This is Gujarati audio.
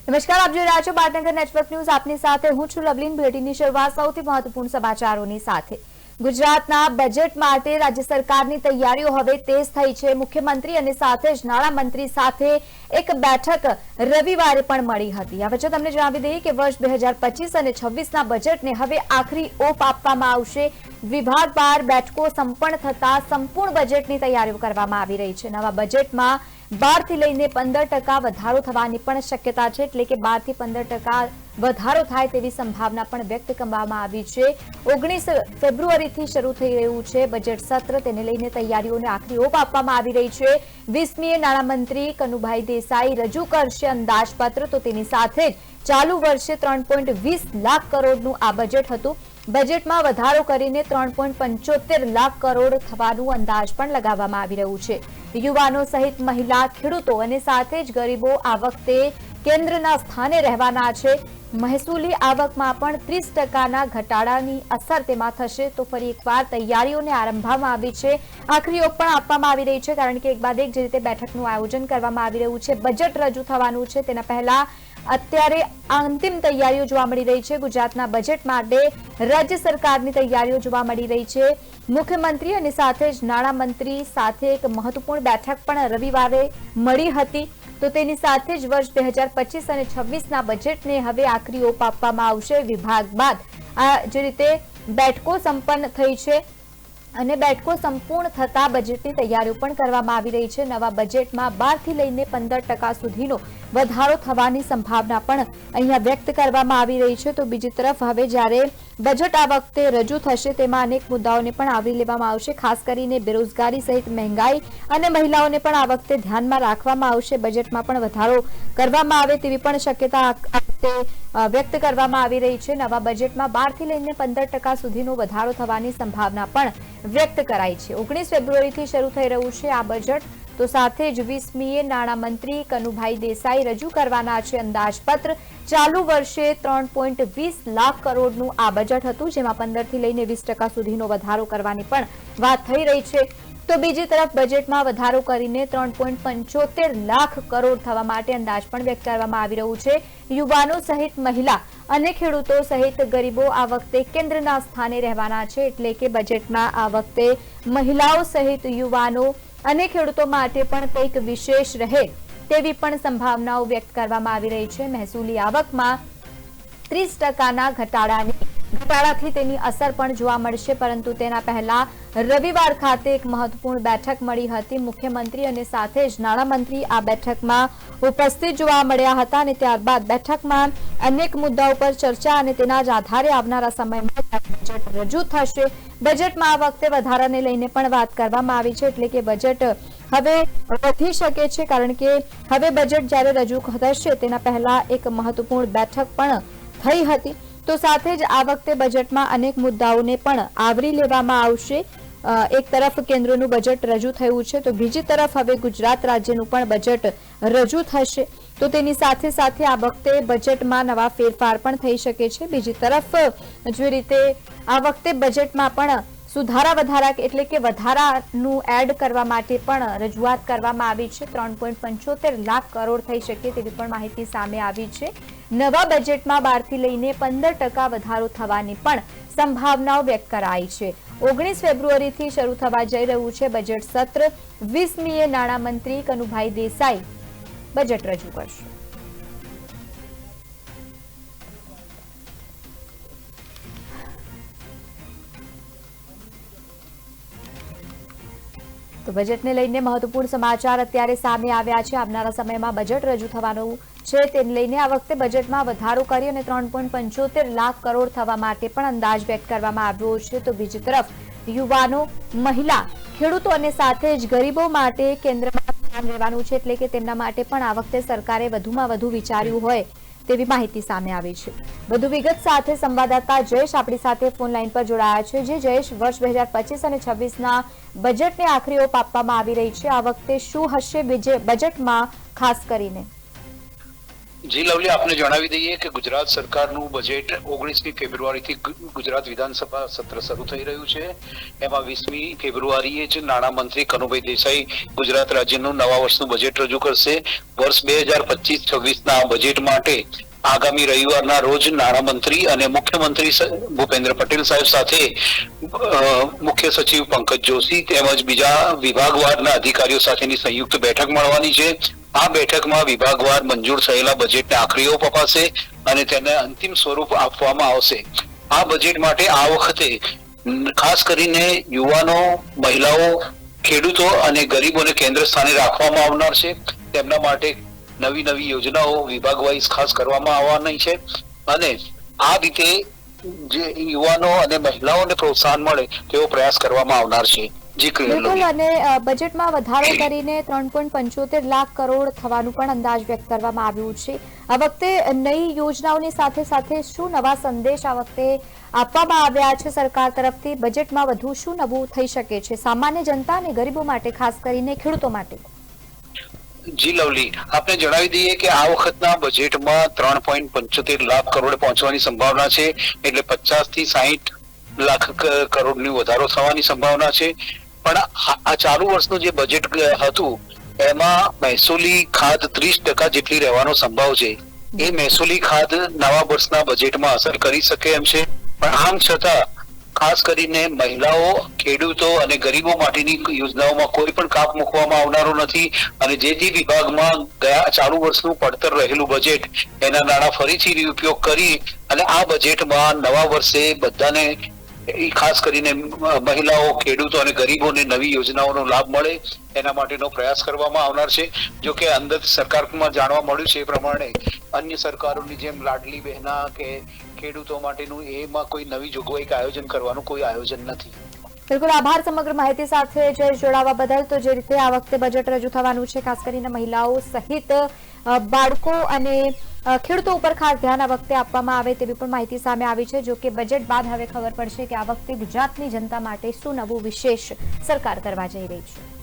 નમસ્કાર, આપ જોઈ રહ્યા છો પાટનગર નેટવર્ક ન્યૂઝ। આપની સાથે હું છું લવલીન। બુલેટિનની શરૂઆત સૌથી મહત્વપૂર્ણ સમાચારોની સાથે। ગુજરાતના બજેટ માટે રાજ્ય સરકારની તૈયારીઓ હવે તેજ થઈ છે। મુખ્યમંત્રી અને સાથે જ નાણામંત્રી સાથે એક બેઠક રવિવારે પણ મળી હતી। આ વચ્ચે તમને જણાવી દઈએ કે વર્ષ 2025 અને 26ના બજેટને હવે આખરી ઓપ આપવામાં આવશે। વિભાગવાર બેઠકો સંપન્ન થતા સંપૂર્ણ બજેટની તૈયારીઓ કરવામાં આવી રહી છે। નવા બજેટમાં 12 થી લઈને 15% વધારો થવાની પણ શક્યતા છે, એટલે કે 12 થી 15% વધારો થાય તેવી સંભાવના પણ વ્યક્ત કરવામાં આવી છે। 19 ફેબ્રુઆરીથી શરૂ થઈ રહ્યું છે બજેટ સત્ર, તેને લઈને તૈયારીઓને આખરી ઓપ આપવામાં આવી રહી છે। 20મીએ નાણામંત્રી કનુભાઈ દેસાઈ રજૂ કરશે અંદાજપત્ર, તો તેની સાથે જ ચાલુ વર્ષે 3.20 લાખ કરોડનું આ બજેટ હતું। બજેટમાં વધારો કરીને 3.75 લાખ કરોડ થવાનું અંદાજ પણ લગાવવામાં આવી રહ્યું છે। યુવાનો સહિત મહિલા, ખેડૂતો અને સાથે જ ગરીબો આ વખતે કેન્દ્રના સ્થાને રહેવાના છે। મહેસૂલી આવકમાં પણ 30%ના ઘટાડાની અસર તેમાં થશે। તો ફરી એકવાર તૈયારીઓને આરંભવામાં આવી છે। આખરી ઓપ પણ આપવામાં આવી રહી છે, કારણ કે એક બાદ એક જે રીતે બેઠકનું આયોજન કરવામાં આવી રહ્યું છે, બજેટ રજૂ થવાનું છે, તેના પહેલા અત્યારે અંતિમ તૈયારીઓ જોવા મળી રહી છે। ગુજરાતના બજેટ માટે રાજ્ય સરકારની તૈયારીઓ જોવા મળી રહી છે। મુખ્યમંત્રી અને સાથે જ નાણામંત્રી સાથે એક મહત્વપૂર્ણ બેઠક પણ રવિવારે મળી હતી, તો તેની સાથે જ વર્ષ 2025 અને 26ના બજેટને હવે આખરી ઓપ આપવામાં આવશે। વિભાગ બાદ આ જે રીતે બેઠકો સંપન્ન થઈ છે અને બેઠકો સંપૂર્ણ થતા બજેટની તૈયારીઓ પણ કરવામાં આવી રહી છે। નવા બજેટમાં 12 થી લઈને 15% સુધીનો વધારો થવાની સંભાવના પણ અહીંયા વ્યક્ત કરવામાં આવી રહી છે। તો બીજી તરફ હવે જ્યારે બજેટ આ વખતે રજૂ થશે તેમાં અનેક મુદ્દાઓને પણ આવરી લેવામાં આવશે। ખાસ કરીને બેરોજગારી સહિત મહેંગાઈ અને મહિલાઓને પણ આ વખતે ધ્યાનમાં રાખવામાં આવશે। બજેટમાં પણ વધારો કરવામાં આવે તેવી પણ શક્યતા વ્યક્ત કરવામાં આવી રહી છે। નવા બજેટમાં 12 થી લઈને 15% સુધીનો વધારો થવાની સંભાવના પણ વ્યક્ત કરાઈ છે। 19 ફેબ્રુઆરીથી શરૂ થઈ રહ્યું છે આ બજેટ, તો સાથે જ 20મીએ નાણામંત્રી કનુભાઈ દેસાઈ રજૂ કરવાના છે અંદાજપત્ર। ચાલુ વર્ષે 3.20 લાખ કરોડનું આ બજેટ હતું, જેમાં 15 થી લઈને 20% સુધીનો વધારો કરવાની પણ વાત થઈ રહી છે। તો બીજી તરફ બજેટમાં વધારો કરીને 3.75 લાખ કરોડ થવા માટે અંદાજ પણ વ્યક્ત કરવામાં આવી રહ્યું છે। યુવાનો સહિત મહિલા અને ખેડૂતો સહિત ગરીબો આ વખતે કેન્દ્રના સ્થાને રહેવાના છે, એટલે કે બજેટમાં આ વખતે મહિલાઓ સહિત યુવાનો અને ખેડૂતો માટે પણ કંઈક વિશેષ રહે તેવી પણ સંભાવનાઓ વ્યક્ત કરવામાં આવી રહી છે। મહેસૂલી આવકમાં 30%ના ઘટાડાથી તેની અસર પણ જોવા મળશે, પરંતુ તેના પહેલા રવિવાર ખાતે એક મહત્વપૂર્ણ બેઠક મળી હતી। મુખ્યમંત્રી અને સાથે જ નાણામંત્રી આ બેઠકમાં ઉપસ્થિત જોવા મળ્યા હતા અને ત્યારબાદ બેઠકમાં અનેક મુદ્દાઓ પર ચર્ચા અને તેના જ આધારે આવનારા સમયમાં બજેટ રજૂ થશે। બજેટમાં આ વખતે વધારાને લઈને પણ વાત કરવામાં આવી છે, એટલે કે બજેટ હવે વધી શકે છે, કારણ કે હવે બજેટ જ્યારે રજૂ થશે તેના પહેલા એક મહત્વપૂર્ણ બેઠક પણ થઈ હતી। તો સાથે જ આ વખતે બજેટમાં અનેક મુદ્દાઓને પણ આવરી લેવામાં આવશે। એક તરફ કેન્દ્રનું બજેટ રજૂ થયું છે, તો બીજી તરફ હવે ગુજરાત રાજ્યનું પણ બજેટ રજૂ થશે, તો તેની સાથે સાથે આ વખતે બજેટમાં નવા ફેરફાર પણ થઈ શકે છે। બીજી તરફ જે રીતે આ વખતે બજેટમાં પણ સુધારા વધારા એટલે કે વધારાનું એડ કરવા માટે પણ રજૂઆત કરવામાં આવી છે। 3.75 લાખ કરોડ થઈ શકે તેવી પણ માહિતી સામે આવી છે। નવા બજેટમાં 12 થી લઈને 15% વધારો થવાની પણ સંભાવનાઓ વ્યક્ત કરાઈ છે। 19 ફેબ્રુઆરીથી શરૂ થવા જઈ રહ્યું છે બજેટ સત્ર। 20મીએ નાણામંત્રી કનુભાઈ દેસાઈ બજેટ રજૂ કરશે। તો બજેટને લઈને મહત્વપૂર્ણ સમાચાર અત્યારે સામે આવ્યા છે। આવનારા સમયમાં બજેટ રજૂ થવાનું છે, તેને લઈને આ વખતે બજેટમાં વધારો કરી અને 3.75 લાખ કરોડ થવા માટે પણ અંદાજ વ્યક્ત કરવામાં આવ્યો છે। તો બીજી તરફ યુવાનો, મહિલા, ખેડૂતો અને સાથે જ ગરીબો માટે કેન્દ્રમાં ધ્યાન રહેવાનું છે, એટલે કે તેમના માટે પણ આ વખતે સરકારે વધુમાં વધુ વિચાર્યું હોય તેવી માહિતી સામે આવી છે। વધુ વિગત સાથે સંવાદદાતા જયેશ આપણી સાથે ફોન લાઈન પર જોડાયા છે। જે જયેશ, વર્ષ 2025 અને 26ના બજેટને આખરી ઓપ આપવામાં આવી રહી છે, આ વખતે શું હશે બજેટમાં ખાસ કરીને? જી લવલી, આપને જણાવી દઈએ કે ગુજરાત સરકારનું બજેટ 19મી ફેબ્રુઆરીથી ગુજરાત વિધાનસભા સત્ર શરૂ થઈ રહ્યું છે. એમાં 20મી ફેબ્રુઆરીએ જ નાણામંત્રી કનુભાઈ દેસાઈ ગુજરાત રાજ્યનું નવા વર્ષનું બજેટ રજૂ કરશે. વર્ષ 2025-26ના બજેટ માટે આગામી રવિવારના રોજ નાણામંત્રી અને મુખ્યમંત્રી ભૂપેન્દ્ર પટેલ સાહેબ સાથે મુખ્ય સચિવ પંકજ જોશી તેમજ બીજા વિભાગવારના અધિકારીઓ સાથેની સંયુક્ત બેઠક મળવાની છે. આ બેઠકમાં વિભાગવાર મંજૂર થયેલા બજેટને આખરી ઓપ અપાશે અને તેને અંતિમ સ્વરૂપ આપવામાં આવશે. આ બજેટ માટે આ વખતે ખાસ કરીને યુવાનો, મહિલાઓ, ખેડૂતો અને ગરીબોને કેન્દ્ર સ્થાને રાખવામાં આવનાર છે. તેમના માટે નવી યોજનાઓ વિભાગ વાઇઝ ખાસ કરવામાં આવવાની છે અને આ રીતે જે યુવાનો અને મહિલાઓને પ્રોત્સાહન મળે તેવો પ્રયાસ કરવામાં આવનાર છે. બિલકુલ, અને બજેટમાં વધારો કરીને 3.75 લાખ કરોડ થવાનું પણ અંદાજ વ્યક્ત કરવામાં આવ્યું છે. આ વખતે નવી યોજનાઓની સાથે સાથે શું નવા સંદેશ આ વખતે આપવામાં આવ્યા છે સરકાર તરફથી? બજેટમાં વધુ શું નવું થઈ શકે છે સામાન્ય જનતા અને ગરીબો માટે, ખાસ કરીને ખેડૂતો માટે? જી લવલી, આપને જણાવી દઈએ કે આ વખતના બજેટમાં 3.75 લાખ કરોડ પહોંચવાની સંભાવના છે. એટલે 50 થી 60 લાખ કરોડની વધારો થવાની સંભાવના છે. પણ આ ચાલુ વર્ષનું જે બજેટ હતું એમાં મહેસૂલી ખાધ 30% જેટલી રહેવાનો સંભાવ છે. એ મહેસૂલી ખાધ નવા વર્ષના બજેટમાં અસર કરી શકે એમ છે. પણ આમ છતાં ખાસ કરીને મહિલાઓ, ખેડૂતો અને ગરીબો માટેની યોજનાઓમાં કોઈ પણ કાપ મૂકવામાં આવનારો નથી અને જે વિભાગમાં ગયા ચાલુ વર્ષનું પડતર રહેલું બજેટ એના નાણાં ફરીથી ઉપયોગ કરી અને આ બજેટમાં નવા વર્ષે બધાને ખાસ કરીને મહિલાઓ, ખેડૂતો અને ગરીબોને નવી યોજનાઓનો લાભ મળે એના માટેનો પ્રયાસ કરવામાં આવનાર છે. જો કે અંદર સરકારમાં જાણવા મળ્યું છે એ પ્રમાણે અન્ય સરકારોની જેમ લાડલી બહેના કે ખેડૂતો માટેનું એમાં કોઈ નવી જોગવાઈ કે આયોજન કરવાનું કોઈ આયોજન નથી. બિલકુલ, આભાર સમગ્ર માહિતી સાથે જોડાવા બદલ. તો જે રીતે આ વખતે બજેટ રજૂ થવાનું છે, ખાસ કરીને મહિલાઓ સહિત બાળકો અને ખેડૂતો ઉપર ખાસ ધ્યાન આ વખતે આપવામાં આવે તેવી પણ માહિતી સામે આવી છે. જો કે બજેટ બાદ હવે ખબર પડશે કે આ વખતે ગુજરાતની જનતા માટે શું નવું વિશેષ સરકાર કરવા જઈ રહી છે.